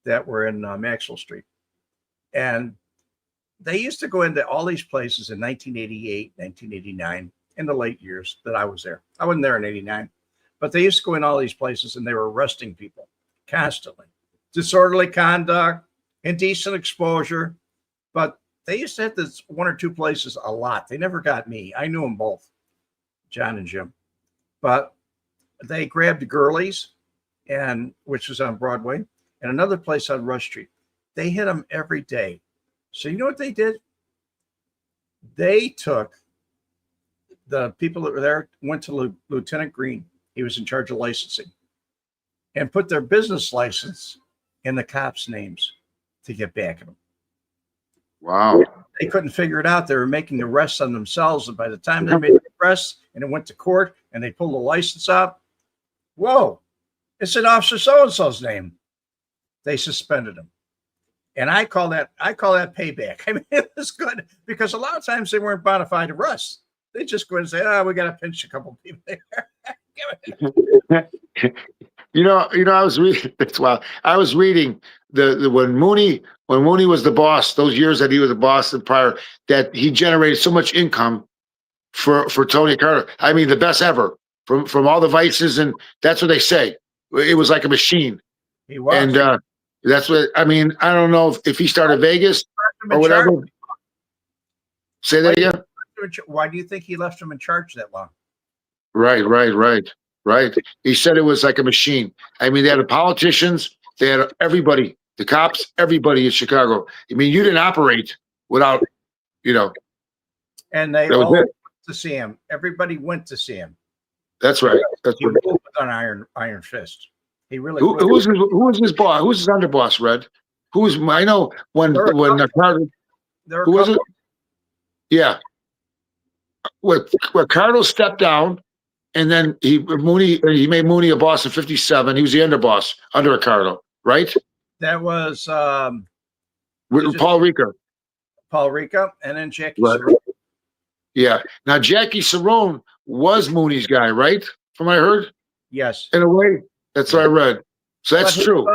that were in Maxwell Street, and they used to go into all these places in 1988, 1989, in the late years that I was there. I wasn't there in 89. But they used to go in all these places and they were arresting people constantly. Disorderly conduct, indecent exposure. But they used to hit this one or two places a lot. They never got me. I knew them both, John and Jim. But they grabbed the Girlies, which was on Broadway, and another place on Rush Street. They hit them every day. So you know what they did? They took the people that were there, went to Lieutenant Green. He was in charge of licensing, and put their business license in the cops' names to get back at them. Wow. They couldn't figure it out. They were making arrests on themselves. And by the time they made the arrests and it went to court and they pulled the license out, whoa, it's an Officer so-and-so's name. They suspended him. And I call that payback. I mean, it was good because a lot of times they weren't bona fide arrests. They just go and say, we got to pinch a couple people there. You know, I was reading. That's wild. I was reading the when Mooney was the boss. Those years that he was the boss and prior, that he generated so much income for Tony Carter. I mean, the best ever from all the vices, and that's what they say. It was like a machine. He was, and that's what I mean. I don't know if he started Vegas or whatever. Say that again. Why do you think he left him in charge that long? Right. He said it was like a machine. I mean, they had the politicians, they had everybody, the cops, everybody in Chicago. I mean, you didn't operate without, And they all went to see him. Everybody went to see him. That's right. That's he right. moved with an iron fist. He really. Who was his boss? Who was his underboss? Red. I know when Carter. Who was it? Yeah. Where Carter stepped down, and then he made Mooney a boss in '57. He was the underboss under Ricardo, right? That was Paul Ricca. Paul Ricca, and then Jackie. Right. Yeah. Now Jackie Cerrone was Mooney's guy, right? From what I heard, Yes. in a way. That's what I read. So that's But true.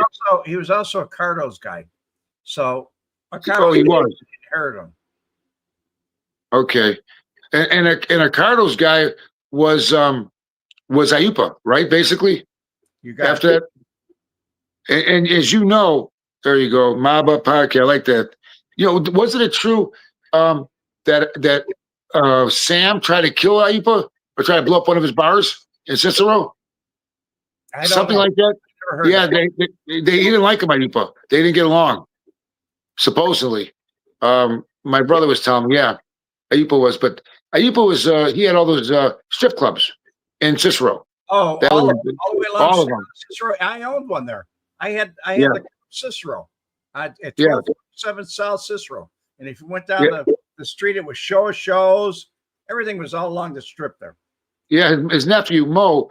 he was also a Cardo's guy. So Oh, he was. inherited him. Okay. And Ricardo's guy was Ayupa, right? Basically, You got after that. And as you know, there you go, Maba Park. I like that. You know, wasn't it true that Sam tried to kill Ayupa or try to blow up one of his bars in Cicero? Something like that. Yeah, they he didn't like him, Ayupa. They didn't get along. Supposedly, my brother was telling me, yeah, Ayupa was, but Ayupa was he had all those strip clubs in Cicero. Oh, all the way along all of them. Cicero. I owned one there. I had the Cicero at 1247 South Cicero. And if you went down the street, it was show of shows. Everything was all along the strip there. Yeah, his nephew Mo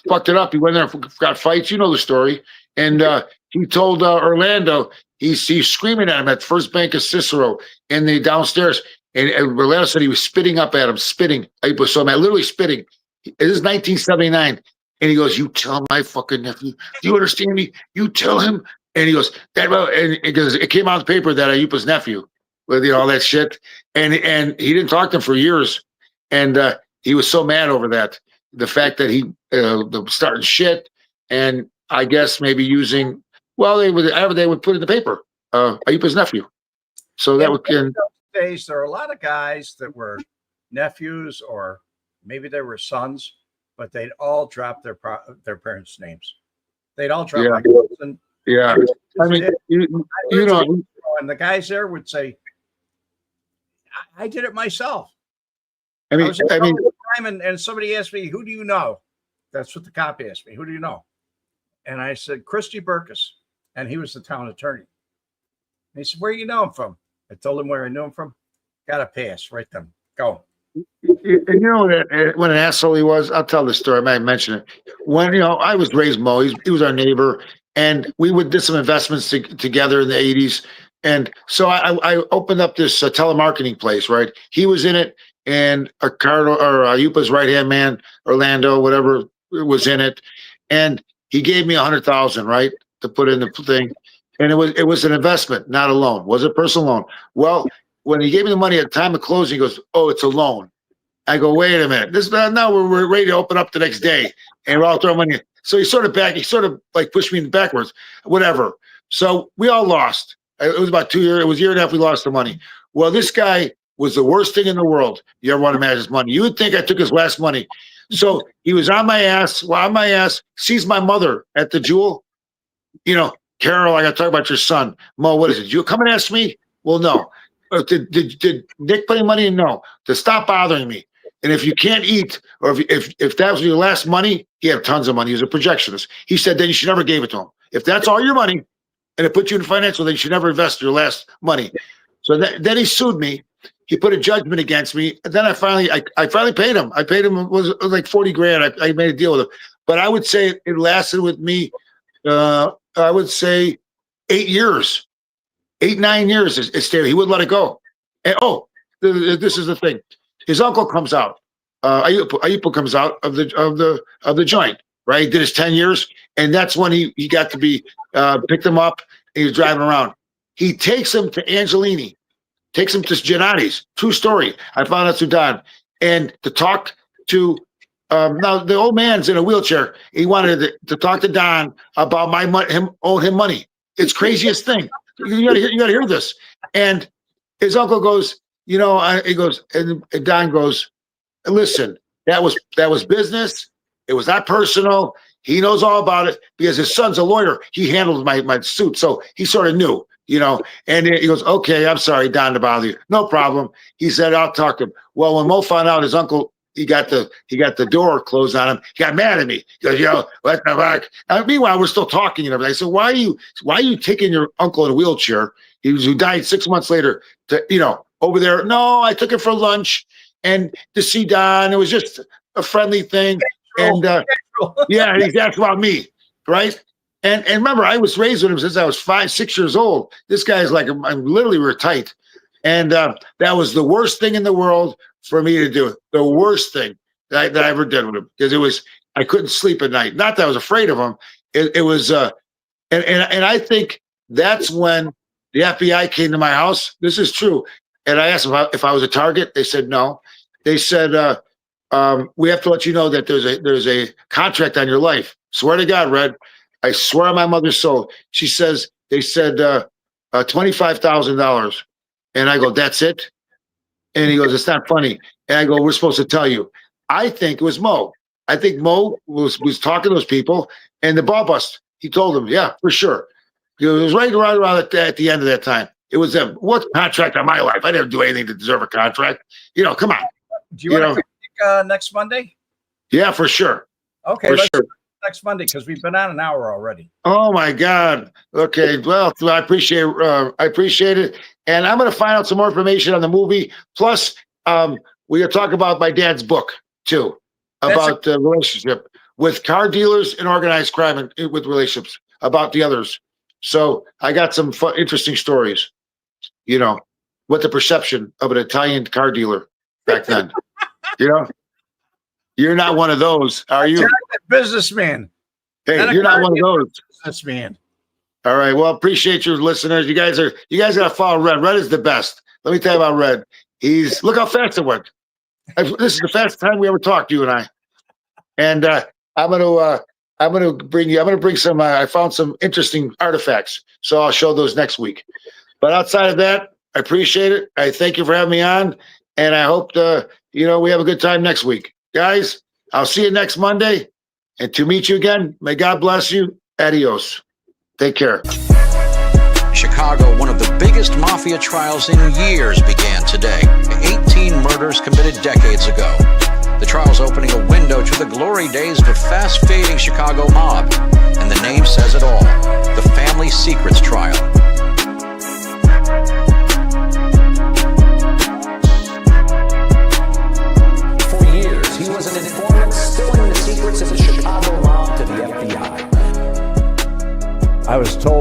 fucked it up. He went there and got fights. You know the story. And he told Orlando he's screaming at him at First Bank of Cicero in the downstairs. And Orlando said he was spitting up at him, spitting. He was so mad, literally spitting. It is 1979. And he goes, "You tell my fucking nephew. Do you understand me? You tell him." And he goes, because it came out in the paper that Ayupa's nephew, with all that shit. And he didn't talk to him for years. And he was so mad over that. The fact that he starting shit, and I guess maybe using, well, they would put it in the paper, Ayupa's nephew. So that would. In those days, there were a lot of guys that were nephews, or maybe they were sons, but they'd all drop their parents' names. They'd all drop my cousin. Yeah. I mean, you know, and the guys there would say, I did it myself. I mean, and somebody asked me, "Who do you know?" That's what the cop asked me. "Who do you know?" And I said, "Christy Burkus," and he was the town attorney. And he said, "Where do you know him from?" I told him where I knew him from. Got a pass right then. Go. And you know that what an asshole he was. I'll tell this story. I might mention it. When I was raised Mo. He was our neighbor, and we did some investments together in the '80s. And so I opened up this telemarketing place. Right, he was in it, and Ricardo or Ayupa's right hand man, Orlando, whatever, was in it, and he gave me $100,000, right, to put in the thing, and it was an investment, not a loan. Was it a personal loan? Well, when he gave me the money at the time of closing, he goes, "Oh, it's a loan." I go, "Wait a minute. Now we're ready to open up the next day, and we're all throwing money." So he sort of like pushed me backwards, whatever. So we all lost. It was about 2 years. It was a year and a half. We lost the money. Well, this guy was the worst thing in the world. You ever want to imagine his money? You would think I took his last money. So he was on my ass. Well, on my ass, sees my mother at the Jewel. "Carol, I got to talk about your son." "Mo, what is it? You come and ask me?" "Well, no." Did Nick put any money in? "No." "To stop bothering me. And if you can't eat, or if that was your last money," he had tons of money. He was a projectionist. He said, "Then you should never give it to him. If that's all your money and it put you in financial, then you should never invest your last money." So then he sued me. He put a judgment against me. And then I finally paid him. I paid him, it was like 40 grand. I made a deal with him. But I would say it lasted with me, I would say 8 years. 8, 9 years it stayed. He wouldn't let it go. And this is the thing. His uncle comes out. Ayupa comes out of the joint, right? He did his 10 years, and that's when he got to be picked him up. And he was driving around. He takes him to Angelini, takes him to Giannotti's. True story. I found out through Don. And to talk to now the old man's in a wheelchair. He wanted to talk to Don about my money, him owing him money. It's craziest thing. You gotta hear this. And his uncle goes, he goes, and Don goes, "Listen, that was business. It was not personal. He knows all about it because his son's a lawyer. He handled my suit, so he sort of knew, And he goes, "Okay, I'm sorry, Don, to bother you. No problem." He said, "I'll talk to him." Well, when Mo found out his uncle, he got the door closed on him. He got mad at me. He goes, "What the fuck?" Meanwhile, we're still talking and everything. I said, "Why are you taking your uncle in a wheelchair? Who died 6 months later to over there?" "No, I took it for lunch and to see Don. It was just a friendly thing." And yeah, he's asking about me, right? And remember, I was raised with him since I was 5, 6 years old. This guy's like, I'm literally, we're tight. And that was the worst thing in the world for me to do. The worst thing that I ever did with him, because I couldn't sleep at night. Not that I was afraid of him. It was, and I think that's when the FBI came to my house. This is true. And I asked them if I was a target. They said no. They said, we have to let you know that there's a contract on your life. Swear to God, Red. I swear on my mother's soul. She says, they said $25,000. And I go, that's it? And he goes, it's not funny. And I go, we're supposed to tell you. I think it was Mo. I think Mo was talking to those people, and the ball bust. He told them, yeah, for sure. It was right around at the end of that time. It was them. What contract on my life? I didn't do anything to deserve a contract. Come on. Do you want to pick next Monday? Yeah, for sure. Okay, for let's sure. Next Monday, because we've been on an hour already. Oh my God. Okay. Well, I appreciate it. And I'm going to find out some more information on the movie. Plus, we're going to talk about my dad's book too, about the relationship with car dealers and organized crime and with relationships, about the others. So I got some interesting stories, what the perception of an Italian car dealer back then, You're not one of those, are you? Businessman. Hey, you're not one of those. Businessman. All right. Well, appreciate your listeners. You guys got to follow Red. Red is the best. Let me tell you about Red. Look how fast it went. This is the fastest time we ever talked, you and I. And I'm gonna bring some. I found some interesting artifacts, so I'll show those next week. But outside of that, I appreciate it. I thank you for having me on, and I hope we have a good time next week. Guys, I'll see you next Monday. And to meet you again, may God bless you. Adios. Take care. Chicago, one of the biggest mafia trials in years began today. 18 murders committed decades ago. The trial's opening a window to the glory days of a fast-fading Chicago mob. And the name says it all. The Family Secrets Trial. He was an informant spilling the secrets of the Chicago mob to the FBI. I was told